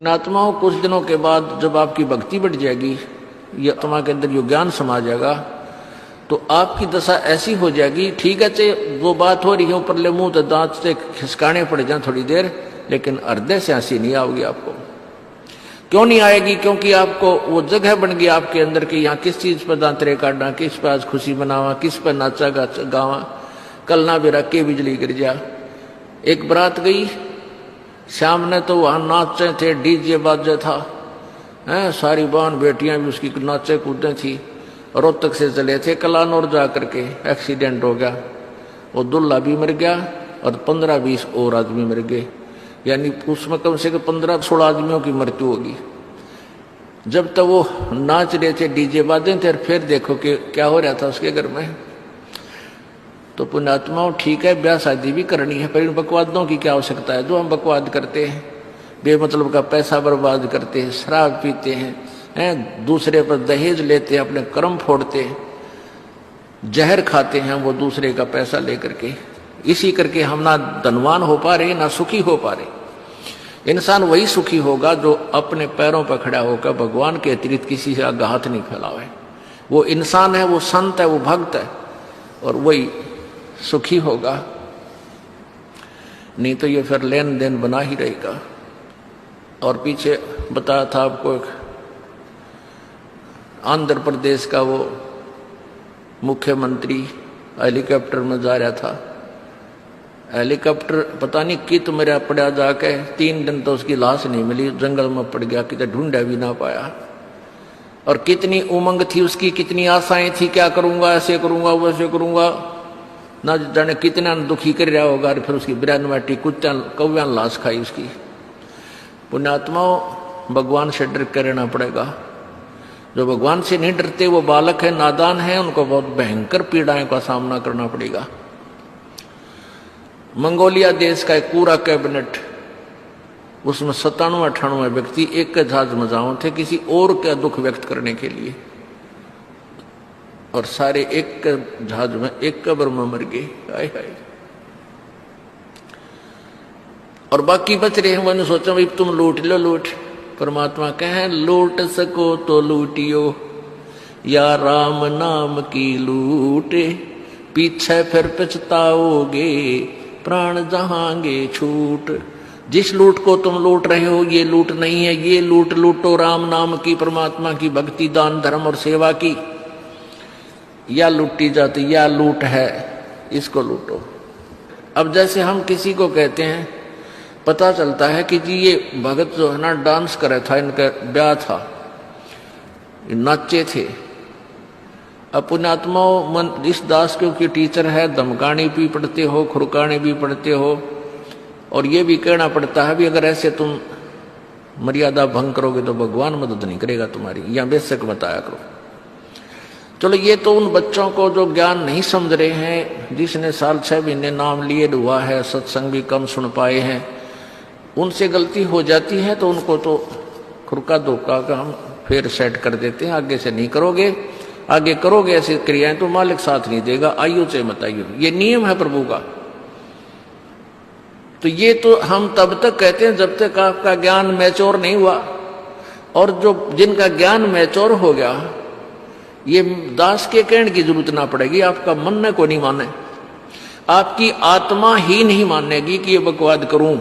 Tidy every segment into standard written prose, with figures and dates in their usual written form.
आत्माओं कुछ दिनों के बाद जब आपकी भक्ति बढ़ जाएगी, ये आत्मा के अंदर जो ज्ञान समा जाएगा, तो आपकी दशा ऐसी हो जाएगी। ठीक है, चाहे वो बात हो रही है ऊपर ले मुंह तो दांत से खिसकाने पड़ जाए थोड़ी देर, लेकिन हृदय से हंसी नहीं आएगी आपको। क्यों नहीं आएगी? क्योंकि आपको वो जगह बन गई आपके अंदर कि यहाँ किस चीज पर दांतरे काटना, किस पर आज खुशी मनावा, किस पर नाचा गावा। कल ना भी रख के बिजली गिर जा। एक बारात गई, शाम ने तो वहां नाचे थे, डीजे बाजे था, सारी बहन बेटियां भी उसकी नाचे कूदे थी। रोहतक से चले थे कलानौर जा करके, एक्सीडेंट हो गया, वो दूल्हा भी मर गया और 15-20 और आदमी मर गए, यानी उसमें कम से कम 15-16 आदमियों की मृत्यु होगी। जब तक वो नाच रहे थे, डीजे बाजे थे, फिर देखो कि क्या हो रहा था उसके घर में। तो पुण्यात्माओं, ठीक है, ब्याह शादी भी करनी है, पर इन बकवादों की क्या आवश्यकता है जो हम बकवाद करते हैं, बेमतलब का पैसा बर्बाद करते हैं, शराब पीते हैं, दूसरे पर दहेज लेते हैं, अपने कर्म फोड़ते हैं, जहर खाते हैं वो दूसरे का पैसा लेकर के। इसी करके हम ना धनवान हो पा रहे, ना सुखी हो पा रहे। इंसान वही सुखी होगा जो अपने पैरों पर खड़ा होकर भगवान के अतिरिक्त किसी से आगे हाथ नहीं फैलावे। वो इंसान है, वो संत है, वो भक्त है, और वही सुखी होगा। नहीं तो ये फिर लेन देन बना ही रहेगा। और पीछे बताया था आपको, आंध्र प्रदेश का वो मुख्यमंत्री हेलीकॉप्टर में जा रहा था। हेलीकॉप्टर पता नहीं कि तो मेरा पड़ा जाके 3 दिन तो उसकी लाश नहीं मिली, जंगल में पड़ गया, कितना ढूंढा भी ना पाया। और कितनी उमंग थी उसकी, कितनी आशाएं थी, क्या करूंगा, ऐसे करूंगा, वैसे करूंगा, ना जाने कितना दुखी कर रहा होगा। और फिर उसकी 92 कुत्ता कौव्या लाश खाई उसकी। पुण्यात्माओं, भगवान से डर कर रहना पड़ेगा। जो भगवान से नहीं डरते वो बालक है, नादान है, उनको बहुत भयंकर पीड़ाएं का सामना करना पड़ेगा। मंगोलिया देश का एक पूरा कैबिनेट, उसमें 97-98 व्यक्ति एक के जहाज में जाओ थे किसी और का दुख व्यक्त करने के लिए, और सारे एक के जहाज में एक कब्र में मर गए। हाय हाय। और बाकी बच रहे हैं, मैंने सोचा भाई तुम लूट लो, लूट। परमात्मा कहें, लूट सको तो लूटियो, या राम नाम की लूटे, पीछे फिर पछताओगे, प्राण जहांगे छूट। जिस लूट को तुम लूट रहे हो ये लूट नहीं है, ये लूट लूटो राम नाम की, परमात्मा की भक्ति, दान धर्म और सेवा की। या लूटी जाती या लूट है, इसको लूटो। अब जैसे हम किसी को कहते हैं, पता चलता है कि जी ये भगत जो है ना डांस करे था, इनका ब्याह था, नाचे थे। अब पुण्यात्माओं, मन इस दास के टीचर है, धमकानी भी पढ़ते हो, खुरकाने भी पढ़ते हो, और ये भी कहना पड़ता है भी अगर ऐसे तुम मर्यादा भंग करोगे तो भगवान मदद नहीं करेगा तुम्हारी, या बेशक बताया करो। चलो, ये तो उन बच्चों को जो ज्ञान नहीं समझ रहे हैं, जिसने साल 6 महीने नाम लिए हुआ है, सत्संग भी कम सुन पाए हैं, उनसे गलती हो जाती है तो उनको तो खुरका धोखा का हम फिर सेट कर देते हैं। आगे से नहीं करोगे, आगे करोगे ऐसी क्रियाएं तो मालिक साथ नहीं देगा, आइयो चाहे मत आइयो, ये नियम है प्रभु का। तो ये तो हम तब तक कहते हैं जब तक आपका ज्ञान मैच्योर नहीं हुआ। और जो जिनका ज्ञान मैच्योर हो गया, ये दास के कहने की जरूरत ना पड़ेगी, आपका मन को नहीं माने, आपकी आत्मा ही नहीं मानेगी कि ये बकवाद करूं।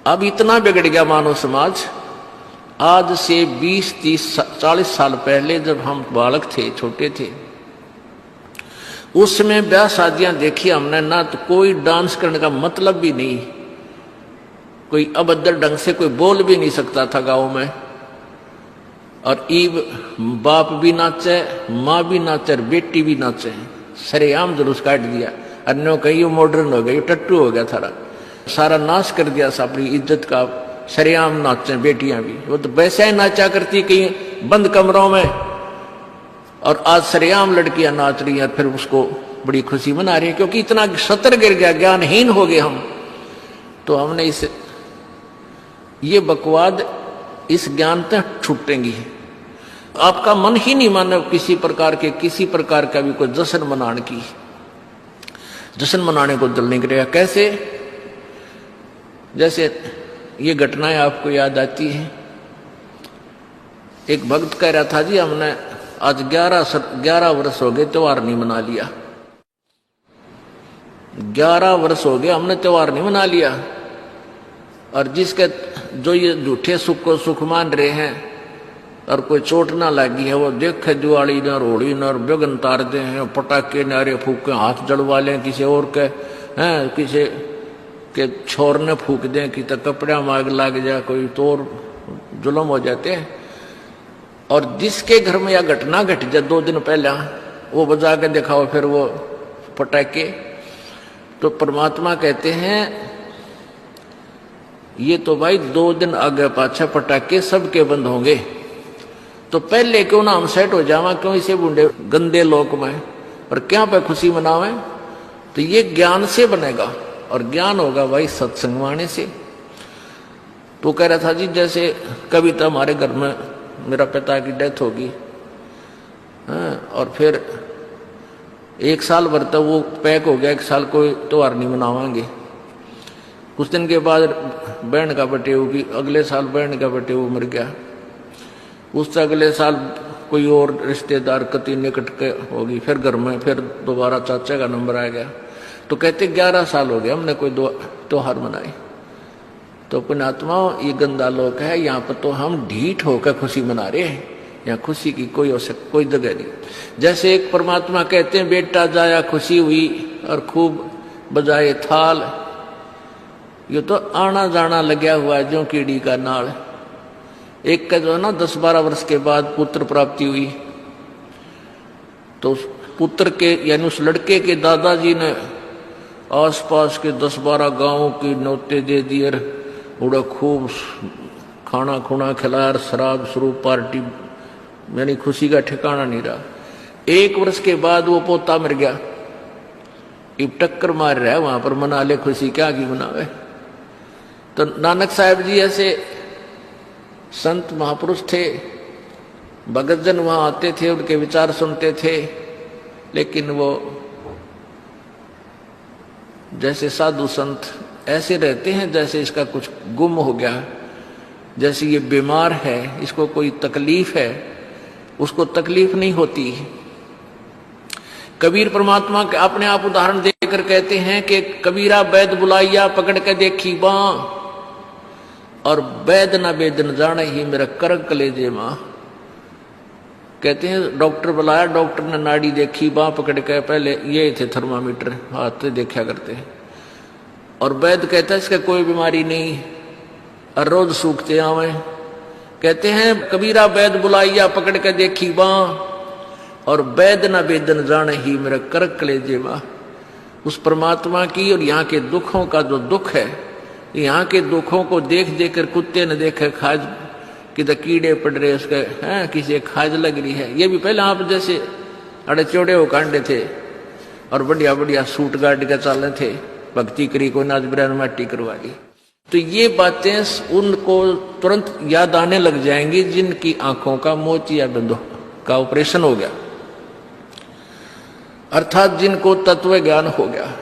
अब इतना बिगड़ गया मानव समाज। आज से 20, 30, 40 साल पहले जब हम बालक थे, छोटे थे, उस समय ब्याह शादियां देखी हमने ना, तो कोई डांस करने का मतलब भी नहीं, कोई अभद्र ढंग से कोई बोल भी नहीं सकता था गांव में। और ईब बाप भी नाचे, माँ भी नाचे, बेटी भी नाचे, सरेआम जुलूस काट दिया। अन्यों कही मॉडर्न हो गई, टट्टू हो गया थारा, सारा नाश कर दिया अपनी इज्जत का। सरेआम नाचे बेटियां भी, वो तो वैसे ही नाचा करती कहीं बंद कमरों में, और आज सरेआम लड़कियां नाच रही हैं, फिर उसको बड़ी खुशी मना रही है, क्योंकि इतना सतर गिर गया, ज्ञानहीन हो गए हम। तो हमने इस ये बकवाद, इस ज्ञान तक छूटेंगी। आपका मन ही नहीं माने किसी प्रकार का भी कोई जश्न मनाने की, जश्न मनाने को दिल नहीं करेगा। कैसे? जैसे ये घटनाएं आपको याद आती हैं। एक भक्त कह रहा था जी हमने आज 11 वर्ष हो गए त्योहार नहीं मना लिया। 11 वर्ष हो गए हमने त्योहार नहीं मना लिया। और जिसके जो ये झूठे सुख को सुख मान रहे हैं और कोई चोट ना लगी है वो देखे दिवाली न रोड़ी न और बेगन तार दे हैं, पटाखे नारे फूक हाथ जड़वा लें किसी और के हैं, किसी के छोर ने फूक दें कि तो कपड़ा माग लग जाए, कोई तो जुल्म हो जाते हैं। और जिसके घर में यह घटना घट जाए 2 दिन पहले वो बजा के दिखाओ फिर वो पटाखे, तो परमात्मा कहते हैं ये तो भाई 2 दिन आगे पाछे पटाखे सबके बंद होंगे, तो पहले क्यों ना हम सेट हो जावा, क्यों इसे बूढ़े गंदे लोक में और क्या पे खुशी मनावे। तो ये ज्ञान से बनेगा और ज्ञान होगा भाई सत्संग वाणी से। तो कह रहा था जी जैसे कभी तो हमारे घर में मेरा पिता की डेथ होगी, और फिर 1 साल भर तक वो पैक हो गया, 1 साल कोई त्योहार नहीं मनावाएंगे। कुछ दिन के बाद बहन का बटे होगी, अगले साल बहन का बटे वो मर गया, उससे अगले साल कोई और रिश्तेदार कति निकट के होगी, फिर घर में फिर दोबारा चाचा का नंबर आ गया। तो कहते 11 साल हो गया हमने कोई त्योहार मनाए। तो पुण्यात्मा ये गंदा लोक है, यहाँ पर तो हम ढीठ होकर खुशी मना रहे हैं, यहाँ खुशी की कोई जगह नहीं। जैसे एक परमात्मा कहते हैं बेटा जाया खुशी हुई और खूब बजाए थाल, ये तो आना जाना लगा हुआ है जो कीड़ी का नाल। एक का जो है ना 10-12 वर्ष के बाद पुत्र प्राप्ति हुई, तो उस पुत्र के यानी उस लड़के के दादाजी ने आसपास के 10-12 गांवों की न्योते दे दिए, उड़ा खूब खाना खुना खिलाया, शराब स्वरूप पार्टी, यानी खुशी का ठिकाना नहीं रहा। 1 वर्ष के बाद वो पोता मर गया, अब टक्कर मार रहा है वहां पर, मना ले खुशी क्या की मनावे। तो नानक साहब जी ऐसे संत महापुरुष थे, भगत जन वहां आते थे, उनके विचार सुनते थे, लेकिन वो जैसे साधु संत ऐसे रहते हैं जैसे इसका कुछ गुम हो गया, जैसे ये बीमार है, इसको कोई तकलीफ है, उसको तकलीफ नहीं होती। कबीर परमात्मा के अपने आप उदाहरण देकर कहते हैं कि कबीरा वैद बुलाइया पकड़ के देखी बां, और वैद न वेद न जाने ही मेरा कर कलेजे मां। कहते हैं डॉक्टर बुलाया, डॉक्टर ने नाड़ी देखी बां पकड़ के, पहले ये थे थर्मामीटर हाथ से देखा करते हैं, और वैद कहता है इसका कोई बीमारी नहीं और रोज सूखते आवे। कहते हैं कबीरा वैद बुलाइया पकड़ के देखी बां, और वैद न वेद न जाने ही मेरा कर कलेजे मां। उस परमात्मा की और यहाँ के दुखों का जो दुख है, यहाँ के दुखों को देख देख कर कुत्ते न देखे खाज कि तो कीड़े पड़ रहे उसके हैं, किसी खाज लग रही है। ये भी पहले आप जैसे अड़े चौड़े हो कांडे थे और बढ़िया बढ़िया सूट गाड़ के चाले थे, भक्ति करी कोई नाच बिरान माटी करवा ली। तो ये बातें उनको तुरंत याद आने लग जाएंगी जिनकी आंखों का मोतिया बिंदु का ऑपरेशन हो गया, अर्थात जिनको तत्व ज्ञान हो गया।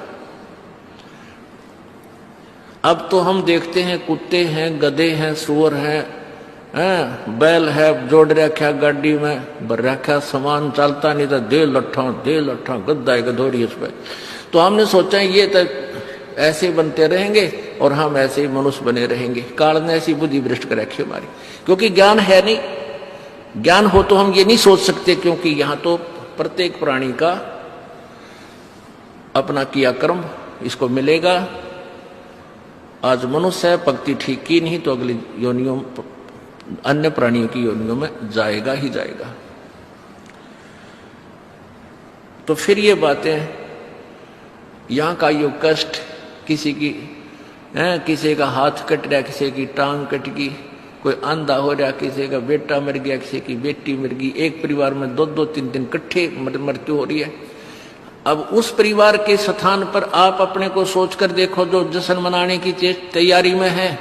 अब तो हम देखते हैं कुत्ते हैं, गधे हैं, सुअर हैं, बैल है, जोड़ रखा गाड़ी में, भर रखा सामान, चलता नहीं था, दे लट्ठा गद्दा गधोरी उस पर। तो हमने सोचा ये तो ऐसे बनते रहेंगे और हम ऐसे ही मनुष्य बने रहेंगे। काल ने ऐसी बुद्धि भ्रष्ट कर रखी हमारी, क्योंकि ज्ञान है नहीं। ज्ञान हो तो हम ये नहीं सोच सकते, क्योंकि यहां तो प्रत्येक प्राणी का अपना किया कर्म इसको मिलेगा। आज मनुष्य है, भक्ति ठीक की नहीं तो अगली योनियों अन्य प्राणियों की योनियों में जाएगा ही जाएगा। तो फिर ये बातें, यहां का यो कष्ट, किसी की किसी का हाथ कट रहा, किसी की टांग कट गई, कोई अंधा हो रहा, किसी का बेटा मर गया, किसी की बेटी मर गई, एक परिवार में 2-2, 3-3 इकट्ठे मृत्यु हो रही है। अब उस परिवार के स्थान पर आप अपने को सोचकर देखो जो जश्न मनाने की तैयारी में है,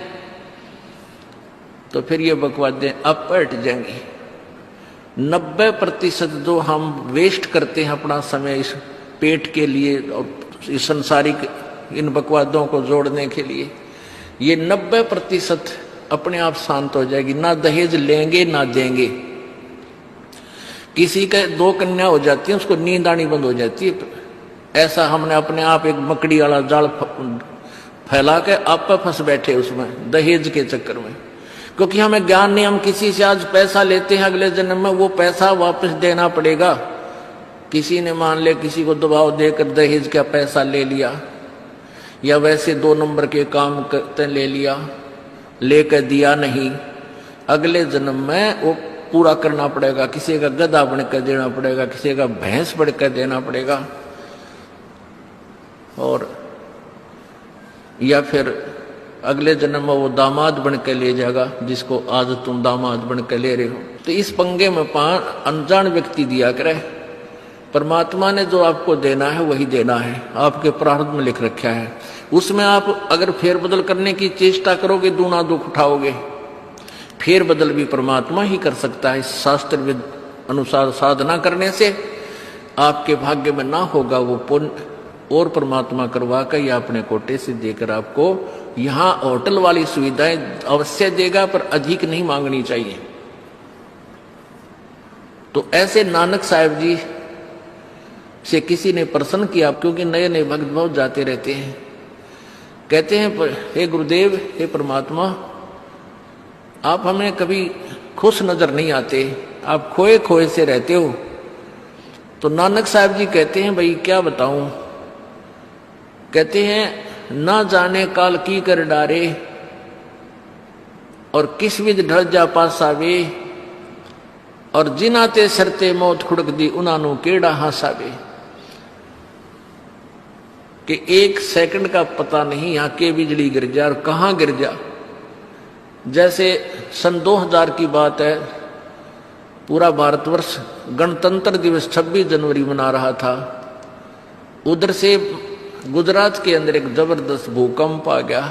तो फिर ये बकवादें अब पलट जाएंगी। 90% जो हम वेस्ट करते हैं अपना समय इस पेट के लिए और इस संसारिक इन बकवादों को जोड़ने के लिए, ये 90% अपने आप शांत हो जाएगी। ना दहेज लेंगे ना देंगे। किसी के 2 कन्या हो जाती है, उसको नींद आनी बंद हो जाती है। ऐसा हमने अपने आप एक मकड़ी वाला जाल फैला के आप फंस बैठे उसमें, दहेज के चक्कर में। क्योंकि हमें ज्ञान नहीं, हम किसी से आज पैसा लेते हैं, अगले जन्म में वो पैसा वापस देना पड़ेगा। किसी ने मान ले किसी को दबाव देकर दहेज का पैसा ले लिया, या वैसे 2 नंबर के काम करते ले लिया, लेकर दिया नहीं, अगले जन्म में वो पूरा करना पड़ेगा। किसी का गधा बनकर देना पड़ेगा, किसी का भैंस बनकर देना पड़ेगा, और या फिर अगले जन्म में वो दामाद बन के ले जाएगा, जिसको आज तुम दामाद बन के ले रहे हो। तो इस पंगे में अनजान व्यक्ति दिया करे। परमात्मा ने जो आपको देना है वही देना है, आपके प्रारब्ध में लिख रखा है। उसमें आप अगर फेरबदल करने की चेष्टा करोगे, दूना दुख उठाओगे। फेरबदल भी परमात्मा ही कर सकता है। शास्त्र विद अनुसार साधना करने से आपके भाग्य में ना होगा वो पुण्य, और परमात्मा करवा कर या अपने कोटे से देकर आपको यहाँ होटल वाली सुविधाएं अवश्य देगा, पर अधिक नहीं मांगनी चाहिए। तो ऐसे नानक साहब जी से किसी ने प्रश्न किया, क्योंकि नए नए भक्त बहुत जाते रहते हैं। कहते हैं, हे गुरुदेव, हे परमात्मा, आप हमें कभी खुश नजर नहीं आते, आप खोए खोए से रहते हो। तो नानक साहब जी कहते हैं, भाई क्या बताऊं। कहते हैं, ना जाने काल की कर डारे, और किस विध ढल जा पासावे, और जिनाते सरते मौत खुड़क दी उनानू केड़ा हासावे। कि 1 सेकंड का पता नहीं यहाँ के बिजली गिर जा और कहाँ गिर जा। जैसे सन 2000 की बात है, पूरा भारतवर्ष गणतंत्र दिवस 26 जनवरी मना रहा था। उधर से गुजरात के अंदर एक जबरदस्त भूकंप आ गया।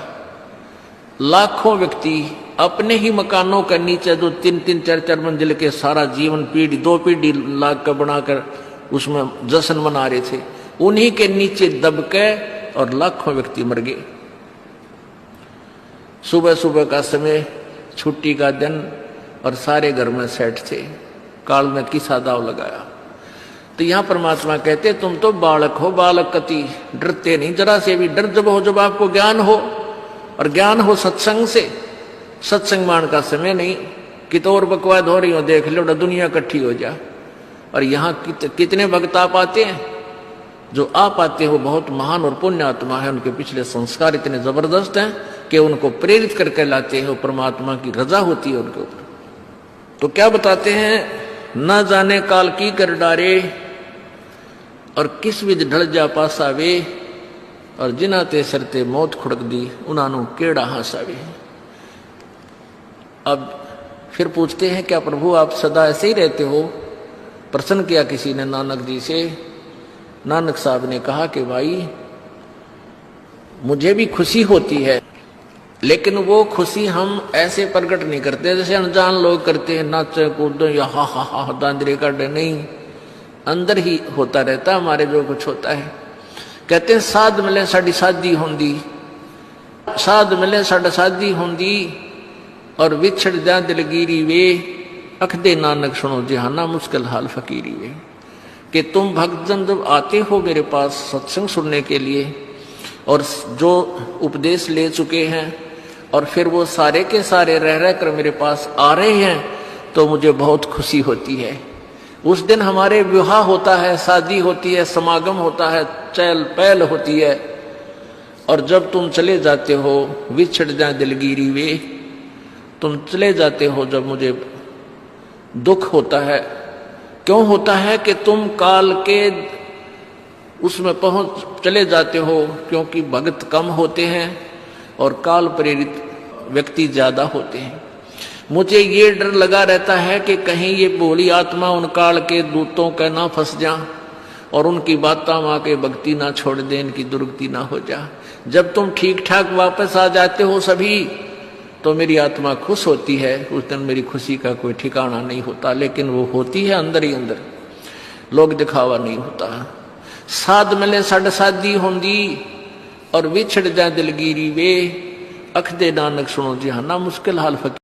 लाखों व्यक्ति अपने ही मकानों के नीचे, जो 3-3, 4-4 मंजिल के, सारा जीवन पीढ़ी 2 पीढ़ी लाग कर बनाकर उसमें जश्न मना रहे थे, उन्हीं के नीचे दबके और लाखों व्यक्ति मर गए। सुबह सुबह का समय, छुट्टी का दिन, और सारे घर में सेठ थे। काल में किसा दाव लगाया। तो यहां परमात्मा कहते, तुम तो बालक हो, बालक कति डरते नहीं जरा से भी। डर जब हो जब आपको ज्ञान हो, और ज्ञान हो सत्संग से। सत्संग मान का समय नहीं कि तो और बकवाद हो रही हो, देख लो दुनिया इकट्ठी हो जा। और यहाँ कितने भक्त आ पाते हैं। जो आ पाते हो बहुत महान और पुण्य आत्मा है, उनके पिछले संस्कार इतने जबरदस्त हैं कि उनको प्रेरित करके लाते हैं। परमात्मा की रजा होती है उनके ऊपर। तो क्या बताते हैं, न जाने काल की कर डारे, और किस विध ढल जा पासावे, और जिनाते सरते मौत खुड़क दी उनानू केड़ा हासावे। अब फिर पूछते हैं, क्या प्रभु आप सदा ऐसे ही रहते हो। प्रश्न किया किसी ने नानक जी से। नानक साहब ने कहा कि भाई, मुझे भी खुशी होती है, लेकिन वो खुशी हम ऐसे प्रकट नहीं करते जैसे अनजान लोग करते हैं, नाचे कूदो या हा हा हा दांदरे कर दे। नहीं, अंदर ही होता रहता हमारे जो कुछ होता है। कहते हैं, साध मिले साड़ी शादी होंदी, साध मिले साड़ा शादी होंदी, और विछड़ जा दिलगीरी वे, अखदे नानक सुनो जिहाना मुश्किल हाल फकीरी वे। कि तुम भक्तजन जब आते हो मेरे पास सत्संग सुनने के लिए, और जो उपदेश ले चुके हैं, और फिर वो सारे के सारे रह रह कर मेरे पास आ रहे हैं, तो मुझे बहुत खुशी होती है। उस दिन हमारे विवाह होता है, शादी होती है, समागम होता है, चहल पहल होती है। और जब तुम चले जाते हो, विछड़ जाए दिलगीरी वे, तुम चले जाते हो जब मुझे दुख होता है। क्यों होता है कि तुम काल के उसमें पहुंच चले जाते हो, क्योंकि भक्त कम होते हैं और काल प्रेरित व्यक्ति ज्यादा होते हैं। मुझे ये डर लगा रहता है कि कहीं ये भोली आत्मा उन काल के दूतों का ना फंस जा, और उनकी बातों में आके भक्ति ना छोड़ दे, इनकी दुर्गति ना हो जा। जब तुम ठीक ठाक वापस आ जाते हो सभी, तो मेरी आत्मा खुश होती है। उस दिन मेरी खुशी का कोई ठिकाना नहीं होता, लेकिन वो होती है अंदर ही अंदर, लोग दिखावा नहीं होता। साध मिले साड़ शादी होंदी, और विछड़ जा दिलगीरी वे, अख दे नानक सुनो जी, हाँ ना मुश्किल हाल फकीर।